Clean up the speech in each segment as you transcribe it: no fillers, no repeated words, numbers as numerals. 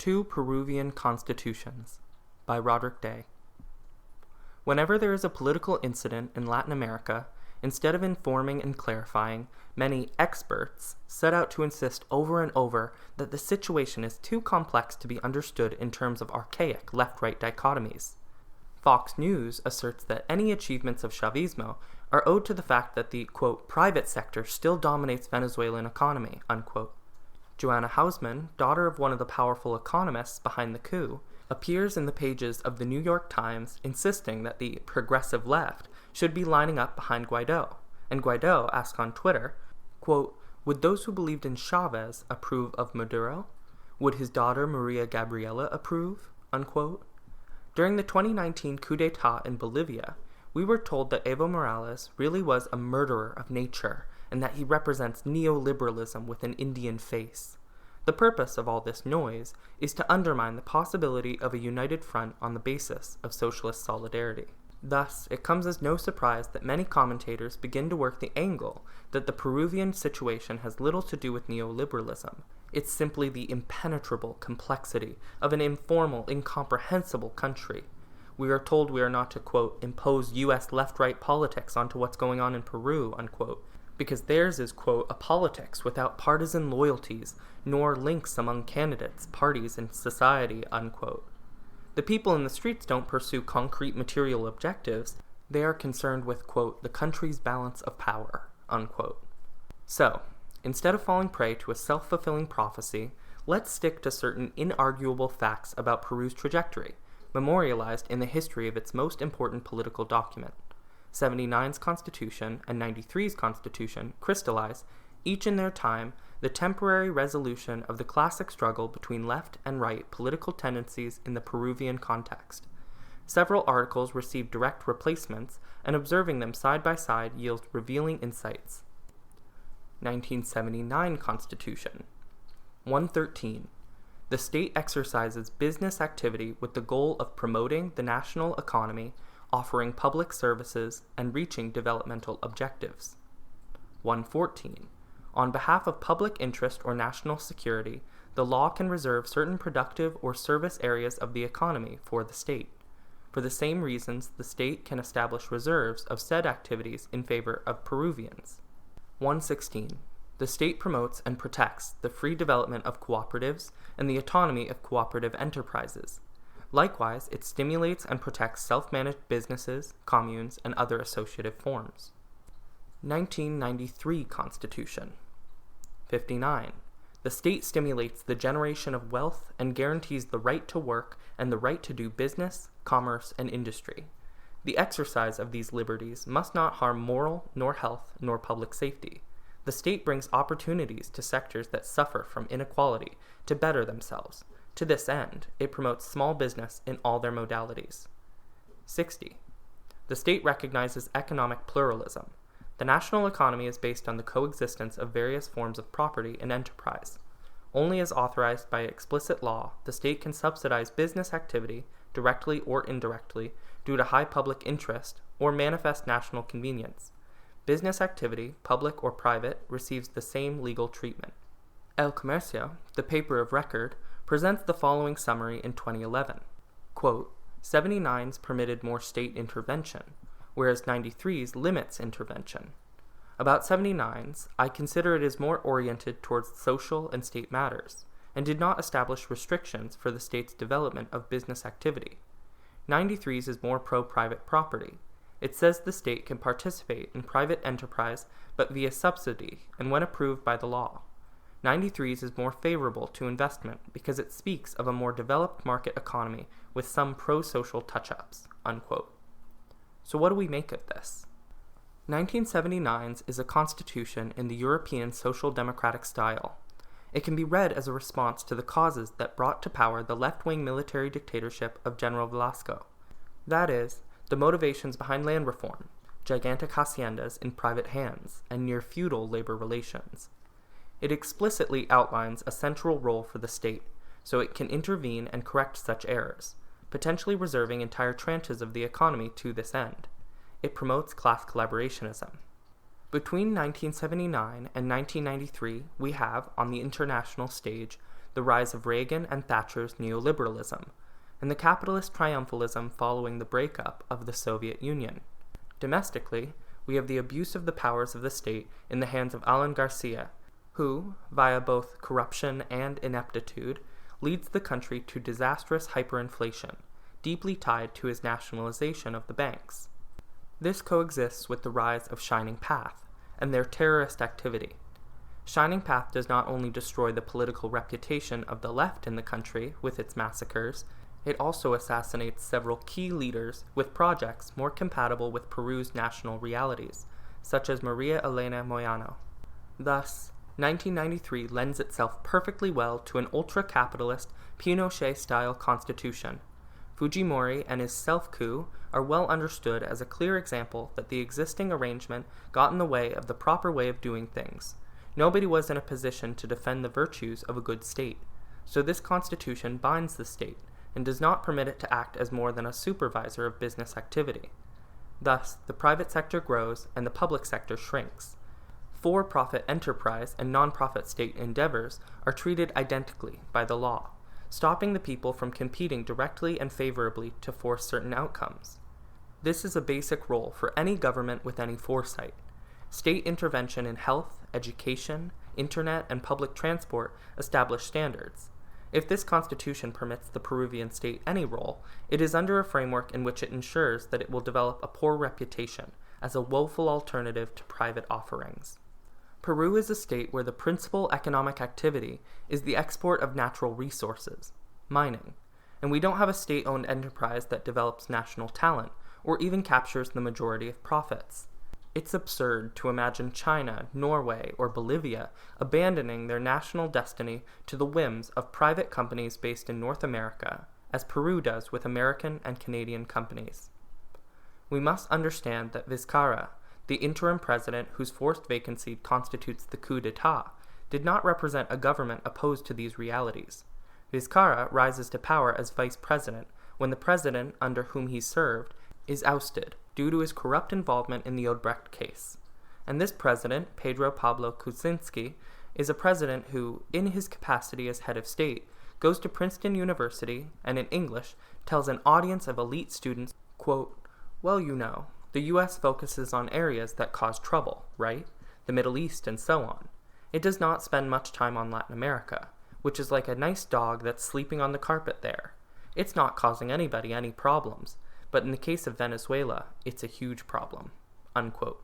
Two Peruvian Constitutions by Roderic. Whenever there is a political incident in Latin America, instead of informing and clarifying, many experts set out to insist over and over that the situation is too complex to be understood in terms of archaic left-right dichotomies. Fox News asserts that any achievements of Chavismo are owed to the fact that the, quote, private sector still dominates Venezuelan economy, unquote. Joanna Hausmann, daughter of one of the powerful economists behind the coup, appears in the pages of the New York Times insisting that the progressive left should be lining up behind Guaido, and Guaido asked on Twitter, quote, would those who believed in Chavez approve of Maduro? Would his daughter Maria Gabriela approve? Unquote. During the 2019 coup d'etat in Bolivia, we were told that Evo Morales really was a murderer of nature and that he represents neoliberalism with an Indian face. The purpose of all this noise is to undermine the possibility of a united front on the basis of socialist solidarity. Thus, it comes as no surprise that many commentators begin to work the angle that the Peruvian situation has little to do with neoliberalism. It's simply the impenetrable complexity of an informal, incomprehensible country. We are told we are not to, quote, impose U.S. left-right politics onto what's going on in Peru, unquote, because theirs is, quote, a politics without partisan loyalties, nor links among candidates, parties, and society, unquote. The people in the streets don't pursue concrete material objectives. They are concerned with, quote, the country's balance of power, unquote. So, instead of falling prey to a self-fulfilling prophecy, let's stick to certain inarguable facts about Peru's trajectory, memorialized in the history of its most important political document. 79's Constitution and 93's Constitution crystallize, each in their time, the temporary resolution of the classic struggle between left and right political tendencies in the Peruvian context. Several articles received direct replacements, and observing them side by side yields revealing insights. 1979 Constitution 113. The state exercises business activity with the goal of promoting the national economy, offering public services, and reaching developmental objectives. 114. On behalf of public interest or national security, the law can reserve certain productive or service areas of the economy for the state. For the same reasons, the state can establish reserves of said activities in favor of Peruvians. 116. The state promotes and protects the free development of cooperatives and the autonomy of cooperative enterprises. Likewise, it stimulates and protects self-managed businesses, communes, and other associative forms. 1993 Constitution 59. The state stimulates the generation of wealth and guarantees the right to work and the right to do business, commerce, and industry. The exercise of these liberties must not harm moral, nor health, nor public safety. The state brings opportunities to sectors that suffer from inequality to better themselves. To this end, it promotes small business in all their modalities. 60. The state recognizes economic pluralism. The national economy is based on the coexistence of various forms of property and enterprise. Only as authorized by explicit law, the state can subsidize business activity, directly or indirectly, due to high public interest or manifest national convenience. Business activity, public or private, receives the same legal treatment. El Comercio, the paper of record, presents the following summary in 2011. Quote, 79's permitted more state intervention, whereas 93's limits intervention. About 79's, I consider it is more oriented towards social and state matters, and did not establish restrictions for the state's development of business activity. 93's is more pro-private property. It says the state can participate in private enterprise, but via subsidy and when approved by the law. 93's is more favorable to investment because it speaks of a more developed market economy with some pro-social touch-ups, unquote. So what do we make of this? 1979's is a constitution in the European social democratic style. It can be read as a response to the causes that brought to power the left-wing military dictatorship of General Velasco. That is, the motivations behind land reform, gigantic haciendas in private hands, and near-feudal labor relations. It explicitly outlines a central role for the state, so it can intervene and correct such errors, potentially reserving entire tranches of the economy to this end. It promotes class collaborationism. Between 1979 and 1993, we have, on the international stage, the rise of Reagan and Thatcher's neoliberalism, and the capitalist triumphalism following the breakup of the Soviet Union. Domestically, we have the abuse of the powers of the state in the hands of Alan Garcia, who, via both corruption and ineptitude, leads the country to disastrous hyperinflation, deeply tied to his nationalization of the banks. This coexists with the rise of Shining Path and their terrorist activity. Shining Path does not only destroy the political reputation of the left in the country with its massacres, it also assassinates several key leaders with projects more compatible with Peru's national realities, such as Maria Elena Moyano. Thus, 1993 lends itself perfectly well to an ultra-capitalist, Pinochet-style constitution. Fujimori and his self-coup are well understood as a clear example that the existing arrangement got in the way of the proper way of doing things. Nobody was in a position to defend the virtues of a good state, so this constitution binds the state, and does not permit it to act as more than a supervisor of business activity. Thus, the private sector grows and the public sector shrinks. For-profit enterprise and non-profit state endeavors are treated identically by the law, stopping the people from competing directly and favorably to force certain outcomes. This is a basic role for any government with any foresight. State intervention in health, education, internet, and public transport establish standards. If this constitution permits the Peruvian state any role, it is under a framework in which it ensures that it will develop a poor reputation as a woeful alternative to private offerings. Peru is a state where the principal economic activity is the export of natural resources, mining, and we don't have a state-owned enterprise that develops national talent or even captures the majority of profits. It's absurd to imagine China, Norway, or Bolivia abandoning their national destiny to the whims of private companies based in North America, as Peru does with American and Canadian companies. We must understand that Vizcarra, the interim president whose forced vacancy constitutes the coup d'etat, did not represent a government opposed to these realities. Vizcarra rises to power as vice president when the president under whom he served is ousted due to his corrupt involvement in the Odebrecht case. And this president, Pedro Pablo Kuczynski, is a president who, in his capacity as head of state, goes to Princeton University and in English tells an audience of elite students, quote, "Well, you know, the U.S. focuses on areas that cause trouble, right? The Middle East and so on. It does not spend much time on Latin America, which is like a nice dog that's sleeping on the carpet there. It's not causing anybody any problems. But in the case of Venezuela, it's a huge problem." Unquote.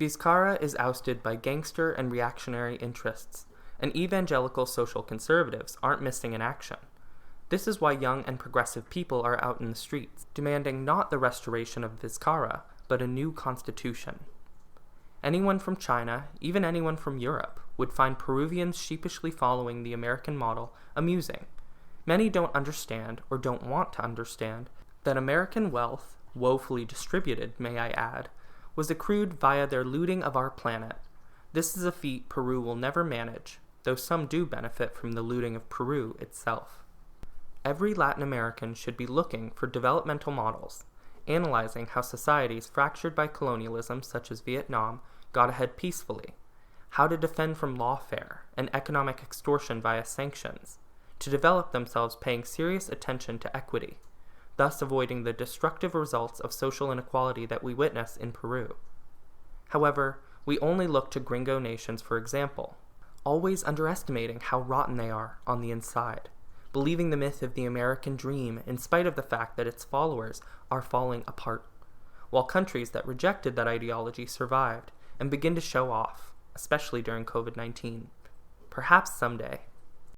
Vizcarra is ousted by gangster and reactionary interests, and evangelical social conservatives aren't missing in action. This is why young and progressive people are out in the streets, demanding not the restoration of Vizcarra, but a new constitution. Anyone from China, even anyone from Europe, would find Peruvians sheepishly following the American model amusing. Many don't understand, or don't want to understand, that American wealth, woefully distributed, may I add, was accrued via their looting of our planet. This is a feat Peru will never manage, though some do benefit from the looting of Peru itself. Every Latin American should be looking for developmental models, analyzing how societies fractured by colonialism such as Vietnam got ahead peacefully, how to defend from lawfare and economic extortion via sanctions, to develop themselves paying serious attention to equity, thus avoiding the destructive results of social inequality that we witness in Peru. However, we only look to gringo nations for example, always underestimating how rotten they are on the inside, believing the myth of the American dream in spite of the fact that its followers are falling apart, while countries that rejected that ideology survived and begin to show off, especially during COVID-19. Perhaps someday,